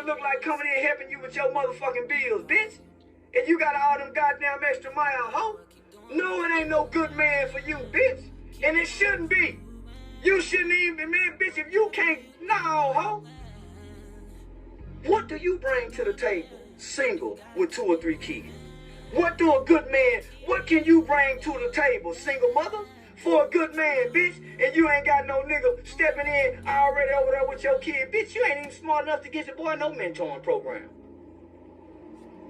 look like coming in helping you with your motherfucking bills, bitch. And you got all them goddamn extra miles, ho. No, it ain't no good man for you, bitch. And it shouldn't be. You shouldn't even be, man, bitch, if you can't, no, ho. What do you bring to the table, single, with 2 or 3 kids? What do a good man, what can you bring to the table, single mother? For a good man, bitch, and you ain't got no nigga stepping in already over there with your kid. Bitch, you ain't even smart enough to get your boy no mentoring program.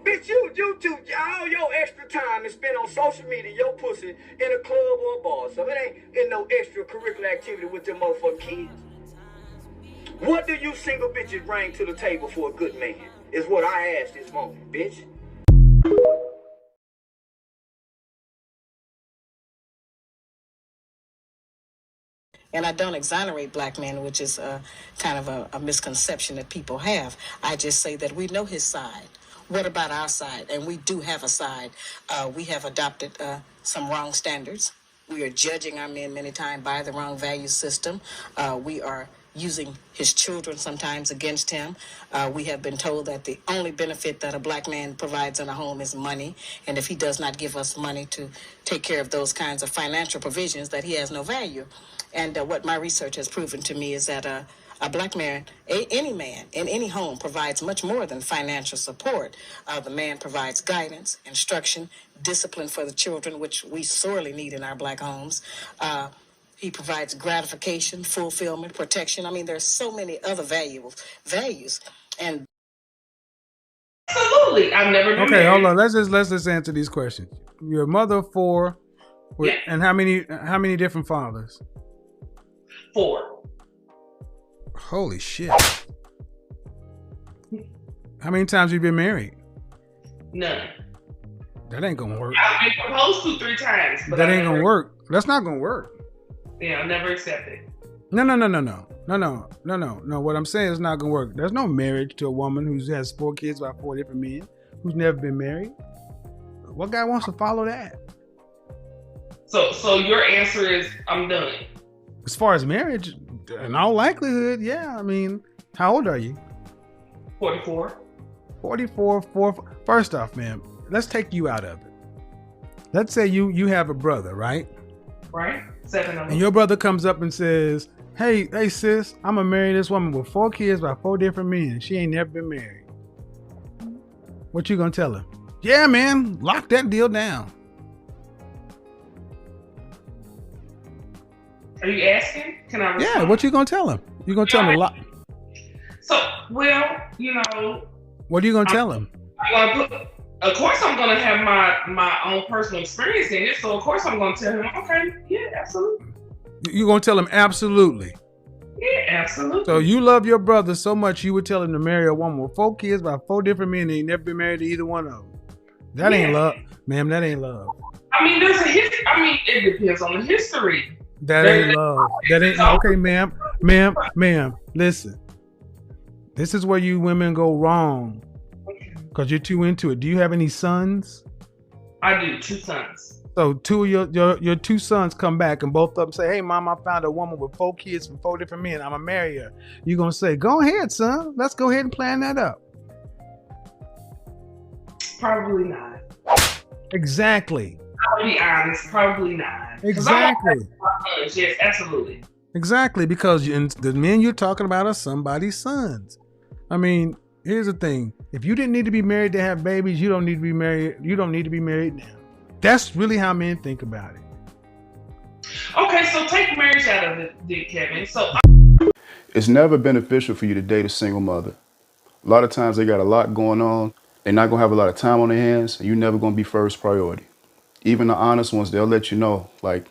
Bitch, you two, all your extra time is spent on social media, your pussy, in a club or a bar. So it ain't in no extracurricular activity with them motherfucking kids. What do you single bitches bring to the table for a good man? Is what I asked this morning, bitch. And I don't exonerate black men, which is kind of a misconception that people have. I just say that we know his side. What about our side? And we do have a side. We have adopted some wrong standards. We are judging our men many times by the wrong value system. We are using his children sometimes against him. We have been told that the only benefit that a black man provides in a home is money. And if he does not give us money to take care of those kinds of financial provisions, that he has no value. And what my research has proven to me is that a black man, any man in any home provides much more than financial support. The man provides guidance, instruction, discipline for the children, which we sorely need in our black homes. He provides gratification, fulfillment, protection. I mean, there's so many other values. And absolutely, I've never been okay, married. Hold on. Let's just answer these questions. You're a mother of 4, and how many different fathers? 4. Holy shit! How many times have you been married? None. That ain't gonna work. I've been proposed to 3 times, but that ain't gonna work. That's not gonna work. Yeah, I'll never accept it. No. What I'm saying is not gonna work. There's no marriage to a woman who has 4 kids by 4 different men who's never been married. What guy wants to follow that? So your answer is I'm done. As far as marriage, in all likelihood, yeah. I mean, how old are you? 44. 44. First off, man, let's take you out of it. Let's say you have a brother, right? Right. 7 of them. And your brother comes up and says, Hey, sis, I'm gonna marry this woman with 4 kids by 4 different men. She ain't never been married. What you gonna tell her? Yeah, man, lock that deal down. Are you asking? Can I respond? Yeah, what you gonna tell him? You gonna tell him a lot? So, well, you know. What are you gonna tell him? Of course, I'm gonna have my own personal experience in it. So, of course, I'm gonna tell him, okay, yeah, absolutely. You gonna tell him absolutely? Yeah, absolutely. So you love your brother so much you would tell him to marry a woman with 4 kids by 4 different men and he ain't never been married to either one of them. That ain't love, ma'am. That ain't love. I mean, there's a history. I mean, it depends on the history. That ain't love. That ain't okay, ma'am. Listen, this is where you women go wrong because you're too into it. Do you have any sons? I do, 2 sons. So 2 of your 2 sons come back and both of them say, "Hey, mom, I found a woman with 4 kids from 4 different men. I'm gonna marry her." You gonna say, "Go ahead, son. Let's go ahead and plan that up." Probably not. Exactly. I'll be honest, probably not. Exactly. Yes, absolutely. Exactly, because the men you're talking about are somebody's sons. I mean, here's the thing: if you didn't need to be married to have babies, you don't need to be married. You don't need to be married now. That's really how men think about it. Okay, so take marriage out of it, Kevin. So it's never beneficial for you to date a single mother. A lot of times they got a lot going on. They're not gonna have a lot of time on their hands, and you're never gonna be first priority. Even the honest ones, they'll let you know, like,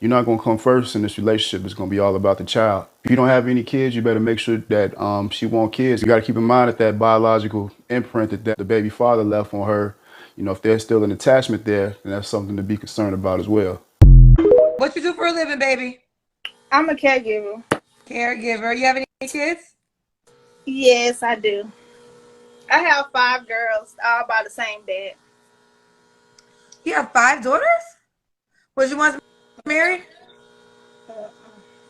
you're not gonna come first in this relationship. It's gonna be all about the child. If you don't have any kids, you better make sure that she wants kids. You gotta keep in mind that biological imprint that the baby father left on her, you know, if there's still an attachment there, then that's something to be concerned about as well. What you do for a living, baby? I'm a caregiver. Caregiver. You have any kids? Yes, I do. I have 5 girls, all by the same dad. You have 5 daughters? Was you once married?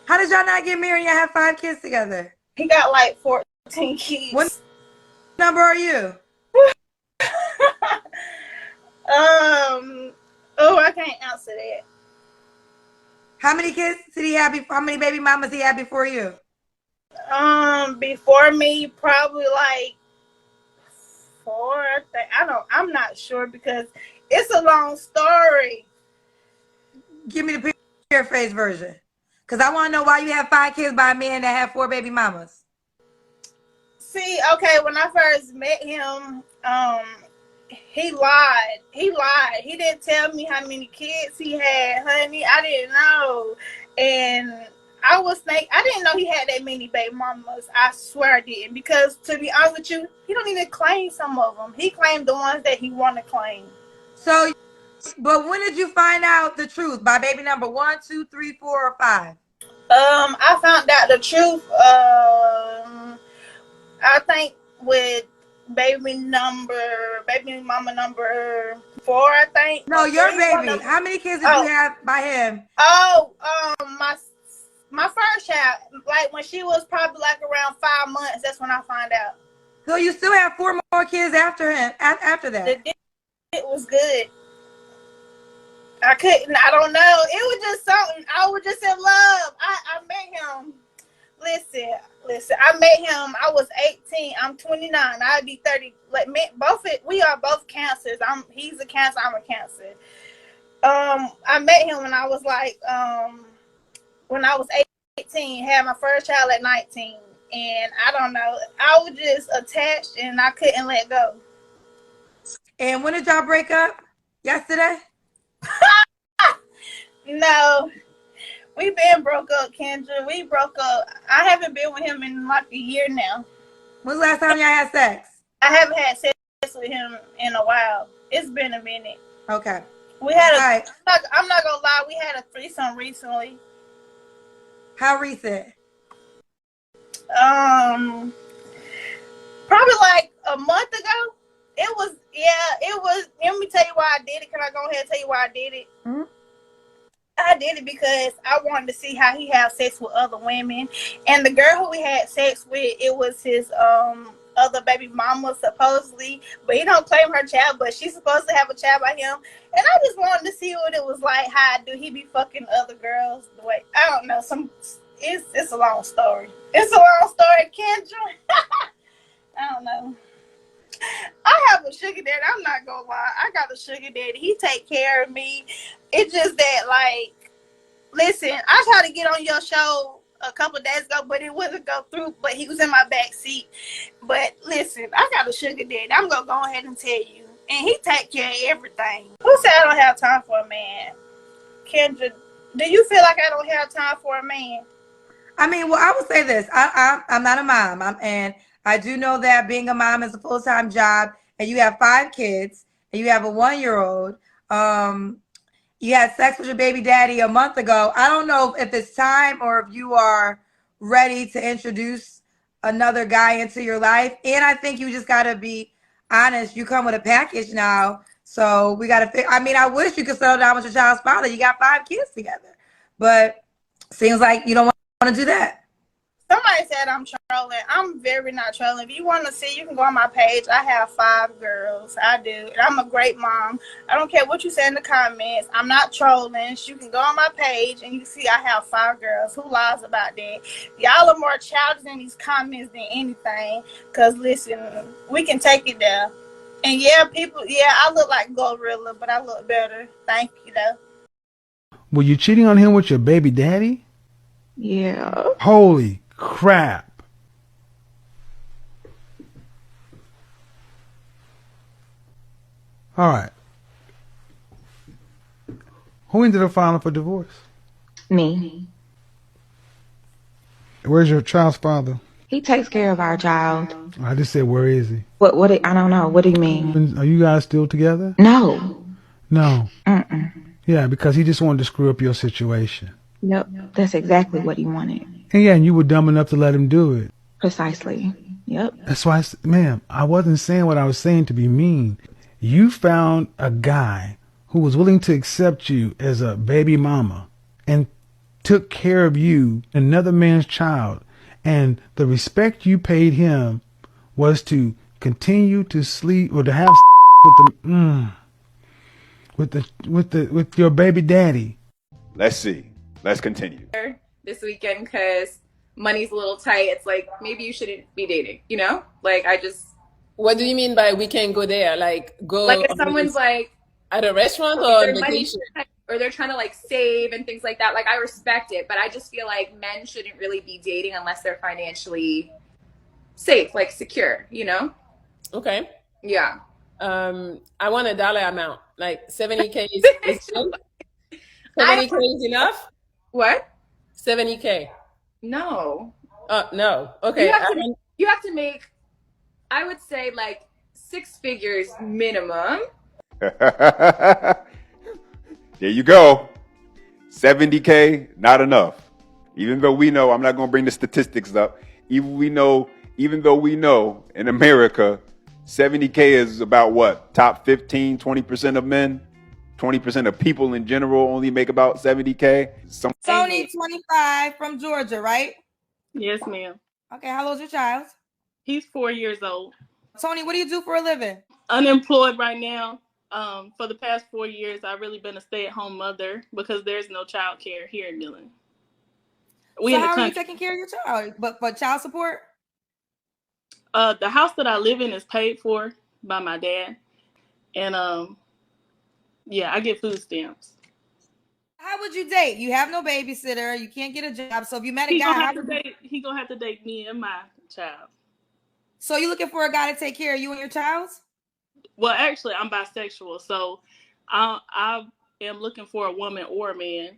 How did y'all not get married? Y'all have 5 kids together. He got like 14 kids. number are you? I can't answer that. How many kids did he have before? How many baby mamas he had before you? Before me, probably like 4. I'm not sure because it's a long story. Give me the paraphrase version, because I want to know why you have 5 kids by a man that had 4 baby mamas. See, okay, when I first met him, he lied. He didn't tell me how many kids he had, honey. I didn't know. And I didn't know he had that many baby mamas. I swear I didn't. Because to be honest with you, he don't even claim some of them. He claimed the ones that he want to claim. So, but when did you find out the truth? By baby number 1, 2, 3, 4, or 5? I found out the truth. I think with baby mama number 4, I think. No, your baby. How many kids did you have by him? My first child, like when she was probably like around 5 months, that's when I found out. So you still have 4 more kids after him, after that? It was good. I don't know. It was just something. I was just in love. I met him. Listen, I met him. I was 18. I'm 29. I'd be 30. Like, we are both cancers. He's a cancer. I'm a cancer. I met him when I was like, when I was 18, had my first child at 19. And I don't know. I was just attached and I couldn't let go. And when did y'all break up? Yesterday? No. We been broke up, Kendra. We broke up. I haven't been with him in like a year now. When's the last time y'all had sex? I haven't had sex with him in a while. It's been a minute. Okay. We had right. I'm not gonna lie, we had a threesome recently. How recent? Probably like a month ago. It was. Let me tell you why I did it. Can I go ahead and tell you why I did it? Mm-hmm. I did it because I wanted to see how he had sex with other women. And the girl who we had sex with, it was his other baby mama, supposedly. But he don't claim her child, but she's supposed to have a child by him. And I just wanted to see what it was like. How do he be fucking other girls? The way, I don't know. It's a long story. It's a long story, Kendra. I don't know. I have a sugar daddy. I'm not gonna lie. I got a sugar daddy. He take care of me. It's just that, like, listen, I tried to get on your show a couple of days ago, but it wouldn't go through. But he was in my back seat. But listen, I got a sugar daddy. I'm gonna go ahead and tell you, and he take care of everything. Who said I don't have time for a man? Kendra, do you feel like I don't have time for a man? I mean, well, I would say this. I'm not a mom, and I do know that being a mom is a full-time job, and you have 5 kids, and you have a 1-year-old. You had sex with your baby daddy a month ago. I don't know if it's time or if you are ready to introduce another guy into your life. And I think you just got to be honest. You come with a package now. So we got to I mean, I wish you could settle down with your child's father. You got 5 kids together. But seems like you don't want to do that. Somebody said I'm trolling. I'm very not trolling. If you want to see, you can go on my page. I have 5 girls. I do. And I'm a great mom. I don't care what you say in the comments. I'm not trolling. You can go on my page and you see I have 5 girls. Who lies about that? Y'all are more childish in these comments than anything. Because, listen, we can take it there. And, I look like Gorilla, but I look better. Thank you, though. Were you cheating on him with your baby daddy? Yeah. Holy crap. All right. Who ended up filing for divorce? Me. Where's your child's father? He takes care of our child. I just said, where is he? What? I don't know. What do you mean? Are you guys still together? No. No. Mm-mm. Yeah, because he just wanted to screw up your situation. Yep. That's exactly what he wanted. And you were dumb enough to let him do it. Precisely. Yep. That's why, ma'am, I wasn't saying what I was saying to be mean. You found a guy who was willing to accept you as a baby mama and took care of you, another man's child. And the respect you paid him was to continue to sleep or to have with your baby daddy? Let's see. Let's continue. This weekend because money's a little tight. It's like maybe you shouldn't be dating, you know? Like I just. What do you mean by we can't go there? Like go like if someone's like at a restaurant or on vacation? Or they're trying to like save and things like that. Like I respect it, but I just feel like men shouldn't really be dating unless they're financially safe, like secure, you know? Okay. Yeah. I want a dollar amount. Like 70K is 70K is enough? What? 70K. No. No. Okay. You have to make, I would say, like 6 figures minimum. There you go. 70K, not enough. Even though we know, I'm not going to bring the statistics up. Even though we know in America, 70K is about what? Top 15, 20% of men? 20% of people in general only make about 70K? Tony, 25, from Georgia, right? Yes, ma'am. Okay, how old's your child? He's 4 years old. Tony, what do you do for a living? Unemployed right now. For the past 4 years, I've really been a stay-at-home mother because there's no child care here in Dillon. So how are you taking care of your child? But for child support? The house that I live in is paid for by my dad. And yeah, I get food stamps. How would you date? You have no babysitter. You can't get a job. So if you met a guy, he gonna have to date me and my child. So you looking for a guy to take care of you and your child? Well, actually, I'm bisexual, so I am looking for a woman or a man,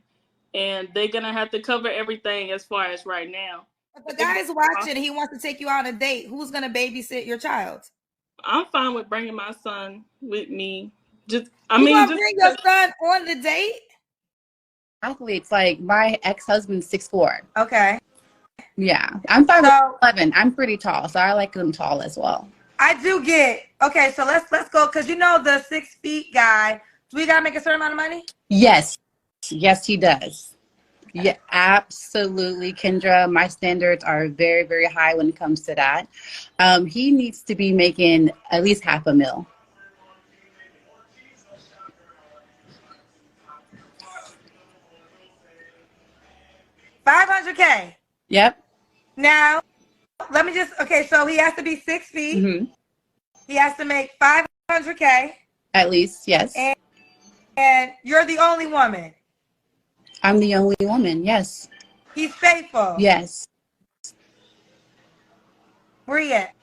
and they're gonna have to cover everything as far as right now. If the guy is watching and he wants to take you on a date, who's gonna babysit your child? I'm fine with bringing my son with me. You gonna bring your son on the date? Athletes, like my ex-husband's 6'4". Okay. Yeah, I'm 5'11". I'm pretty tall, so I like them tall as well. I do get okay. So let's go because you know the 6 feet guy. Do we gotta make a certain amount of money? Yes, he does. Yeah, absolutely, Kendra. My standards are very, very high when it comes to that. He needs to be making at least $500,000. $500K. Yep. Now, let me just so he has to be 6 feet. Mm-hmm. He has to make $500K. At least, yes. And you're the only woman. I'm the only woman, yes. He's faithful. Yes. Where you at?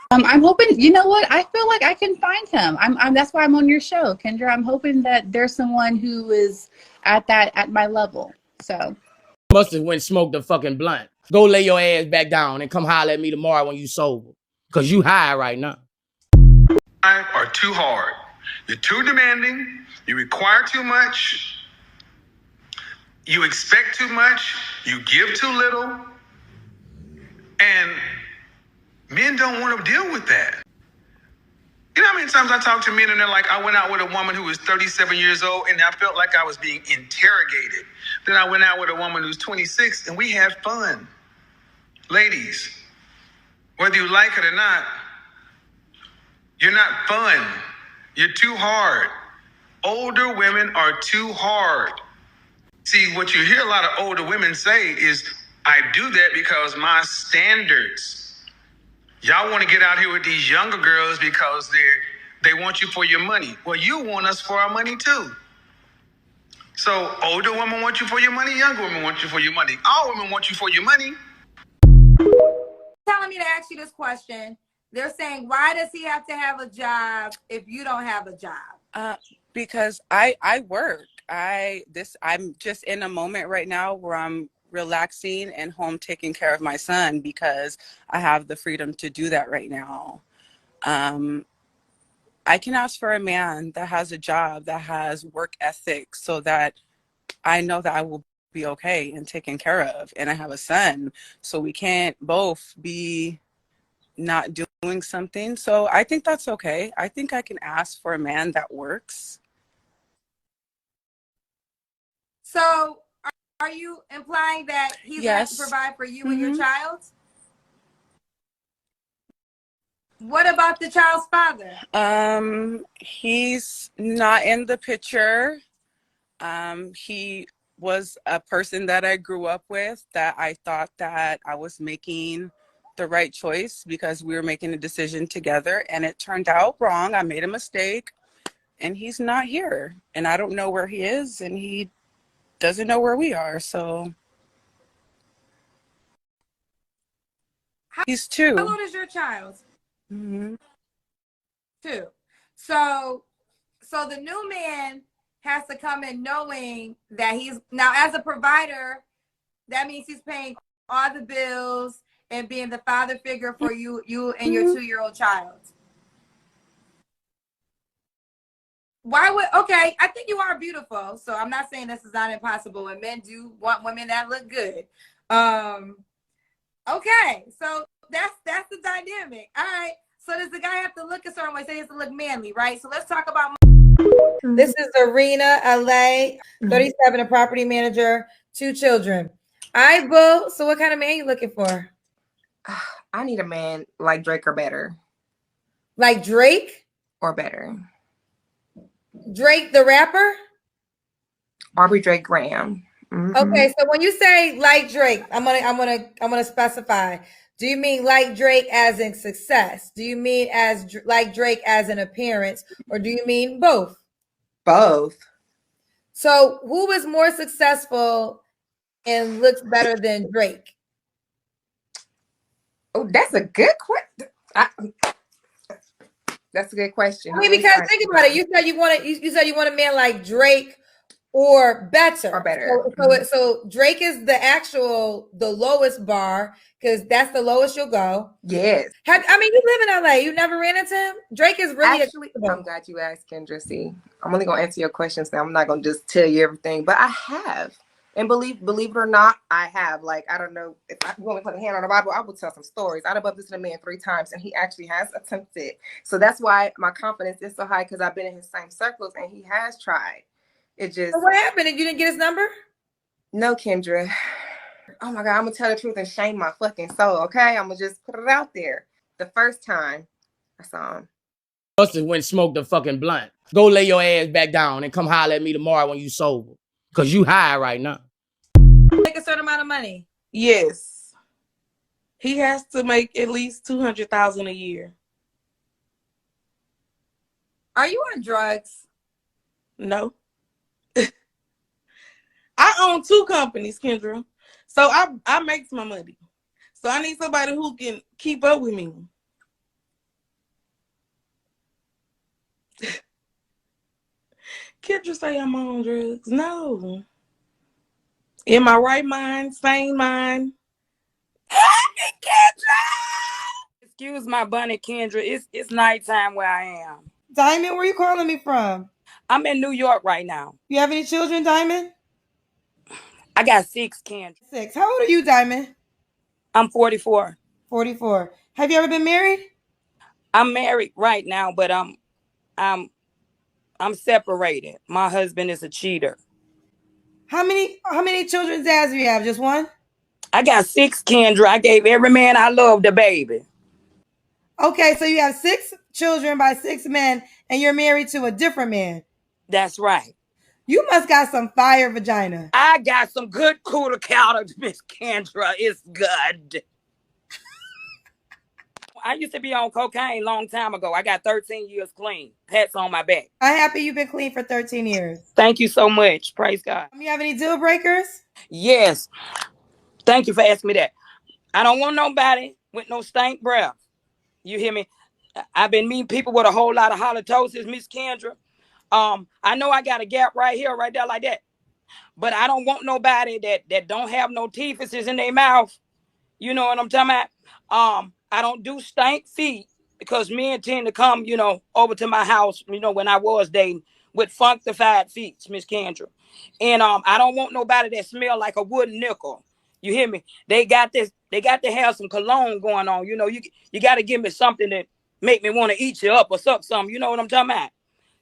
I'm hoping, you know what? I feel like I can find him. That's why I'm on your show, Kendra. I'm hoping that there's someone who is at my level. So must have went smoked a fucking blunt. Go lay your ass back down and come holler at me tomorrow when you sober. Cause you high right now. Are too hard. You're too demanding. You require too much. You expect too much. You give too little. And men don't want to deal with that. You know how many times I talk to men and they're like, I went out with a woman who was 37 years old and I felt like I was being interrogated. Then I went out with a woman who's 26 and we had fun. Ladies, whether you like it or not, you're not fun. You're too hard. Older women are too hard. See, what you hear a lot of older women say is, I do that because my standards. Y'all want to get out here with these younger girls because they want you for your money. Well, you want us for our money too. So older women want you for your money, younger women want you for your money. All women want you for your money. Telling me to ask you this question. They're saying, why does he have to have a job if you don't have a job? Because I work. I'm just in a moment right now where I'm relaxing and home taking care of my son because I have the freedom to do that right now. I can ask for a man that has a job, that has work ethic, so that I know that I will be okay and taken care of. And I have a son, so we can't both be not doing something. So I think that's okay. I think I can ask for a man that works. So are you implying that he's going to provide for you and your child? What about the child's father? He's not in the picture. He was a person that I grew up with that I thought that I was making the right choice because we were making a decision together, and it turned out wrong. I made a mistake, and he's not here, and I don't know where he is, and he doesn't know where we are. So he's 2. How old is your child? Mm-hmm. 2. So the new man has to come in knowing that he's now, as a provider, that means he's paying all the bills and being the father figure for you and your 2-year-old child. Why would, okay, I think you are beautiful, so I'm not saying this is not impossible, and men do want women that look good. Okay, so that's the dynamic. All right, so does the guy have to look a certain way? Say he has to look manly, right? So let's talk about. This is Arena, LA, 37, a property manager, 2 children. All right, boo. So what kind of man you looking for? I need a man like Drake or better. Like Drake? Or better. Drake the rapper? Aubrey Drake Graham. Mm-hmm. Okay, so when you say like Drake, I'm gonna specify. Do you mean like Drake as in success? Do you mean as like Drake as an appearance, or do you mean both? Both. So who is more successful and looks better than Drake? Oh, that's a good question. That's a good question. I mean, because think about it. You said you want a man like Drake or better. Or better. So Drake is the lowest bar, because that's the lowest you'll go. Yes. You live in LA. You never ran into him? Drake is really actually. I'm glad you asked, Kendra. See, I'm only gonna answer your questions now. I'm not gonna just tell you everything, but I have. And believe it or not, I have. Like, I don't know, if I want to put a hand on the Bible, I will tell some stories. I've bumped this to a man 3 times, and he actually has attempted. So that's why my confidence is so high, because I've been in his same circles, and he has tried. It just. So what happened? And you didn't get his number? No, Kendra. Oh my God, I'm gonna tell the truth and shame my fucking soul. Okay, I'm gonna just put it out there. The first time I saw him, Busted went smoke the fucking blunt. Go lay your ass back down and come holler at me tomorrow when you sober, cause you high right now. Make a certain amount of money. Yes, he has to make at least $200,000 a year. Are you on drugs? No. I own 2 companies, Kendra. So I make my money. So I need somebody who can keep up with me. Kendra say I'm on drugs. No. In my right mind, sane mind. Hey, Kendra! Excuse my bunny, Kendra. It's nighttime where I am. Diamond, where are you calling me from? I'm in New York right now. You have any children, Diamond? I got 6, Kendra. 6. How old are you, Diamond? I'm 44. 44. Have you ever been married? I'm married right now, but I'm separated. My husband is a cheater. How many children's dads do you have? Just 1? I got 6, Kendra. I gave every man I loved a baby. Okay, so you have 6 children by 6 men, and you're married to a different man. That's right. You must got some fire vagina. I got some good cooler counters, Miss Kendra. It's good. I used to be on cocaine a long time ago. I got 13 years clean. Pats on my back. I'm happy you've been clean for 13 years. Thank you so much. Praise God. You have any deal breakers? Yes. Thank you for asking me that. I don't want nobody with no stank breath. You hear me? I've been meeting people with a whole lot of halitosis, Miss Kendra. I know I got a gap right here, right there, like that. But I don't want nobody that don't have no teeth in their mouth. You know what I'm talking about? I don't do stank feet, because men tend to come, over to my house, when I was dating, with funkified feet, Miss Kendra. And I don't want nobody that smell like a wooden nickel. You hear me? They got to have some cologne going on. You got to give me something that make me want to eat you up or something. You know what I'm talking about?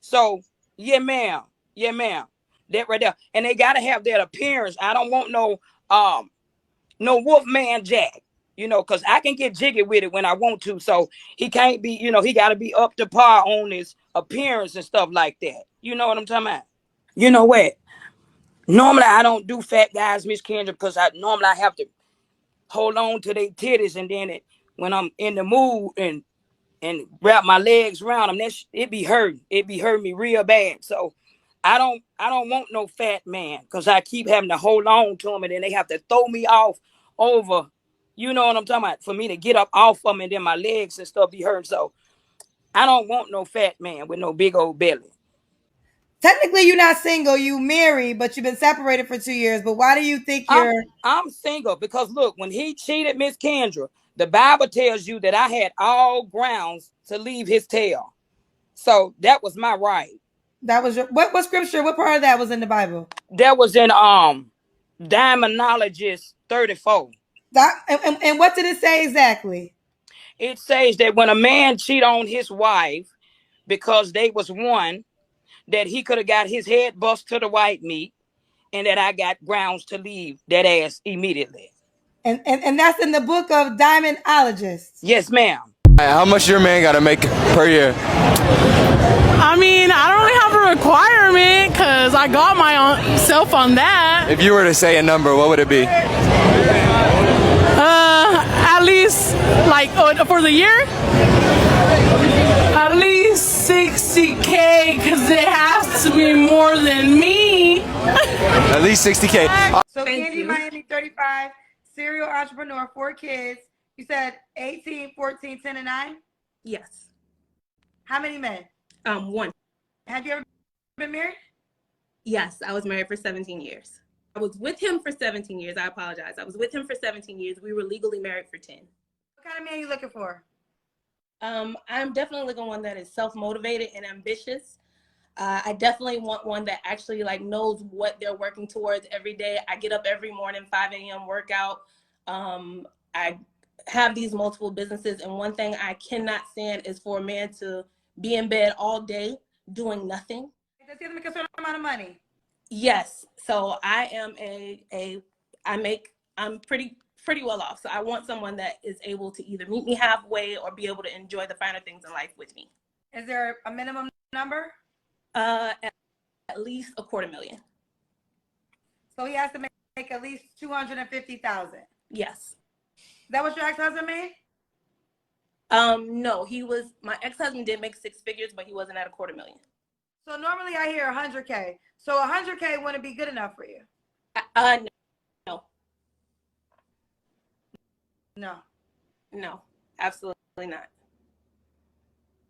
So, yeah, ma'am. Yeah, ma'am. That right there. And they got to have that appearance. I don't want no Wolfman Jack. You know, because I can get jiggy with it when I want to. So he can't be, you know, he got to be up to par on his appearance and stuff like that. You know what I'm talking about? You know what? Normally I don't do fat guys, Miss Kendra, because I have to hold on to their titties, and then when I'm in the mood and wrap my legs around them, it be hurting. It be hurting me real bad. So I don't want no fat man, because I keep having to hold on to them, and then they have to throw me off over. You know what I'm talking about? For me to get up off of them, and then my legs and stuff be hurting. So I don't want no fat man with no big old belly. Technically, you're not single. You married, but you've been separated for 2 years. But why do you think I'm single? Because look, when he cheated Miss Kendra, the Bible tells you that I had all grounds to leave his tail. So that was my right. That was your what scripture? What part of that was in the Bible? That was in Demonologist 34. And what did it say exactly? It says that when a man cheat on his wife because they was one, that he could have got his head bust to the white meat, and that I got grounds to leave that ass immediately. And that's in the book of Demonologist. Yes, ma'am. How much your man got to make per year? I mean, I don't really have a requirement because I got my own self on that. If you were to say a number, what would it be? At least, like, for the year? At least $60K, because it has to be more than me. At least $60K. So Candy Miami, 35, serial entrepreneur, 4 kids. You said 18, 14, 10, and 9? Yes. How many men? 1. Have you ever been married? Yes, I was married for 17 years. I was with him for 17 years. I apologize. I was with him for 17 years. We were legally married for 10. What kind of man are you looking for? I'm definitely looking for one that is self-motivated and ambitious. I definitely want one that actually knows what they're working towards every day. I get up every morning, 5 a.m. workout. I have these multiple businesses, and one thing I cannot stand is for a man to be in bed all day doing nothing. Does he have to make a certain amount of money? Yes. So I am I'm pretty well off. So I want someone that is able to either meet me halfway or be able to enjoy the finer things in life with me. Is there a minimum number? At least $250,000. So he has to make at least $250,000. Yes. Is that what your ex-husband made? No, my ex-husband did make 6 figures, but he wasn't at $250,000. So normally I hear 100K. So 100K wouldn't be good enough for you? No. No. No, absolutely not.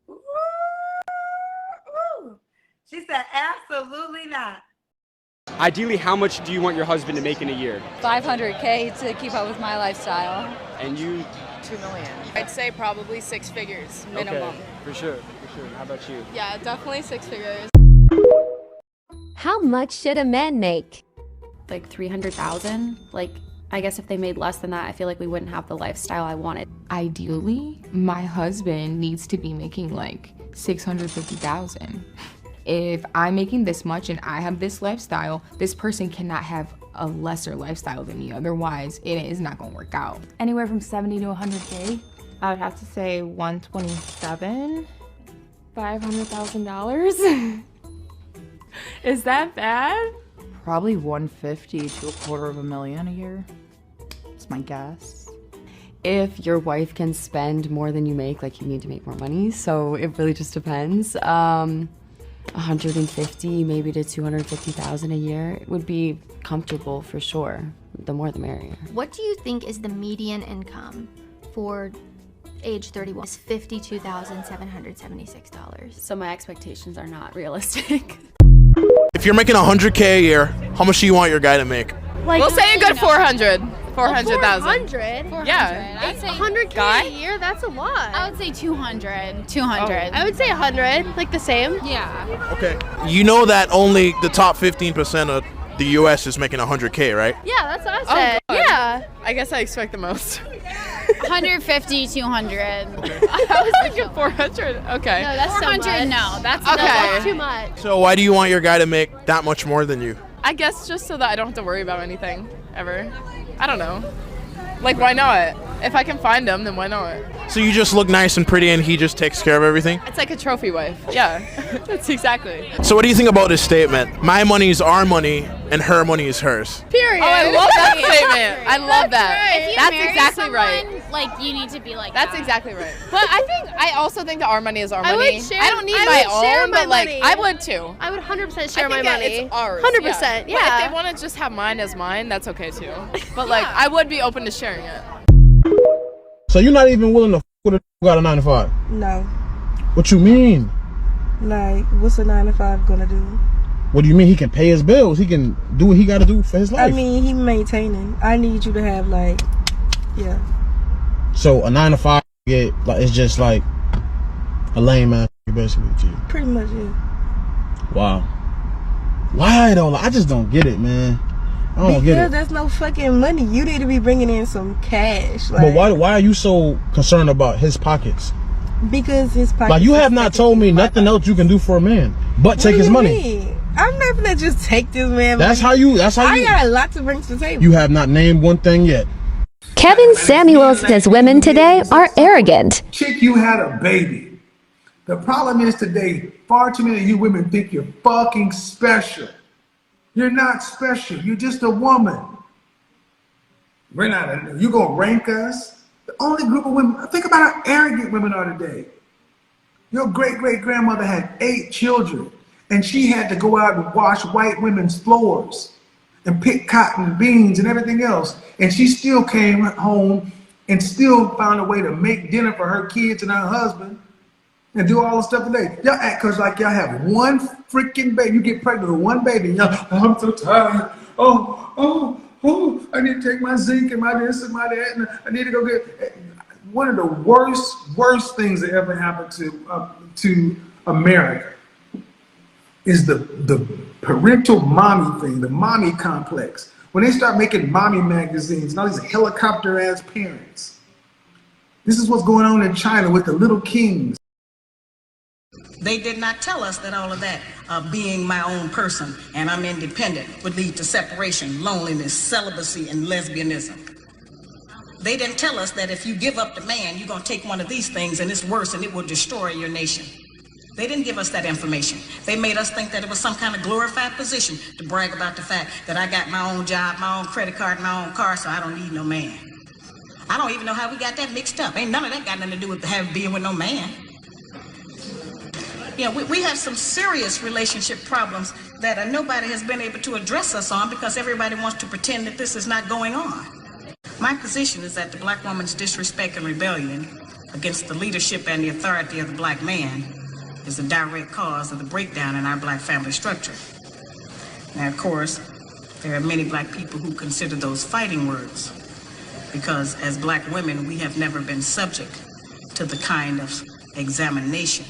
Ooh. She said absolutely not. Ideally, how much do you want your husband to make in a year? $500K to keep up with my lifestyle. And you? $2 million. I'd say probably 6 figures minimum. Okay, for sure. How about you? Yeah, definitely 6 figures. How much should a man make? Like $300,000. I guess if they made less than that, I feel like we wouldn't have the lifestyle I wanted. Ideally, my husband needs to be making $650,000. If I'm making this much and I have this lifestyle, this person cannot have a lesser lifestyle than me. Otherwise, it is not gonna work out. Anywhere from 70 to 100K. I would have to say 127. $500,000. Is that bad? Probably 150 to $250,000 a year. That's my guess. If your wife can spend more than you make, you need to make more money. So it really just depends. 150 maybe to 250,000 a year would be comfortable for sure. The more the merrier. What do you think is the median income for age 31? It's $52,776. So my expectations are not realistic. If you're making 100K a year, how much do you want your guy to make? We'll say a good 400. 400,000. 400? Yeah. I'd say 100K a year, that's a lot. I would say 200. 200. I would say 100, the same. Yeah. Okay. You know that only the top 15% of the U.S. is making 100K, right? Yeah, that's what I said. Yeah. I guess I expect the most. 150, 200. I was thinking 400. Okay. No, that's 400. So much. No, that's okay. That's too much. So why do you want your guy to make that much more than you? I guess just so that I don't have to worry about anything ever. I don't know. Why not? If I can find him, then why not? So you just look nice and pretty and he just takes care of everything? It's like a trophy wife. Yeah, that's exactly. So what do you think about this statement? My money is our money and her money is hers. Period. Oh, I love that statement. I love that. Right. If you That's marry exactly someone, right. Like, you need to be like That's that. exactly right. But I also think that our money is our I money. would share- I don't need I my would share own, my but like money. I would too. I would 100% I share my think that money. it's ours. 100%, But yeah. if they want to just have mine as mine, that's okay too. But like, I would be open to sharing it. So you're not even willing to f with a who got a 9 to 5? No. What you mean? Like, what's a 9 to 5 gonna do? What do you mean? He can pay his bills. He can do what he got to do for his life. I mean, he maintaining. I need you to have like, yeah. So a 9 to 5 get like it's just like a lame ass basically to you. Pretty much, yeah. Wow. Why though? Like, I just don't get it, man. I don't get Because it. that's no fucking money. You need to be bringing in some cash. Like, But why are you so concerned about his pockets? Because his pockets. Like you have not told me nothing else you can do for a man but take his money. Mean? I'm not gonna just take this man. That's money. how you. I got a lot to bring to the table. You have not named one thing yet. Kevin Samuels says women today are arrogant. Chick, you had a baby. The problem is today, far too many of you women think you're fucking special. You're not special. You're just a woman. We're not. You gonna rank us? The only group of women. Think about how arrogant women are today. Your great-great-grandmother had 8 children, and she had to go out and wash white women's floors and pick cotton, beans, and everything else. And she still came home and still found a way to make dinner for her kids and her husband and do all the stuff today. Y'all act cause like y'all have one freaking baby. You get pregnant with one baby and y'all, oh, I'm so tired. Oh, I need to take my zinc and my this and my that. And I need to go get... One of the worst things that ever happened to America is the parental mommy thing, the mommy complex. When they start making mommy magazines and all these helicopter ass parents. This is what's going on in China with the little kings. They did not tell us that all of that, being my own person and I'm independent, would lead to separation, loneliness, celibacy, and lesbianism. They didn't tell us that if you give up the man, you're going to take one of these things and it's worse and it will destroy your nation. They didn't give us that information. They made us think that it was some kind of glorified position to brag about the fact that I got my own job, my own credit card, my own car, so I don't need no man. I don't even know how we got that mixed up. Ain't none of that got nothing to do with being with no man. Yeah, we have some serious relationship problems that nobody has been able to address us on because everybody wants to pretend that this is not going on. My position is that the black woman's disrespect and rebellion against the leadership and the authority of the black man is a direct cause of the breakdown in our black family structure. Now, of course, there are many black people who consider those fighting words because as black women, we have never been subject to the kind of examination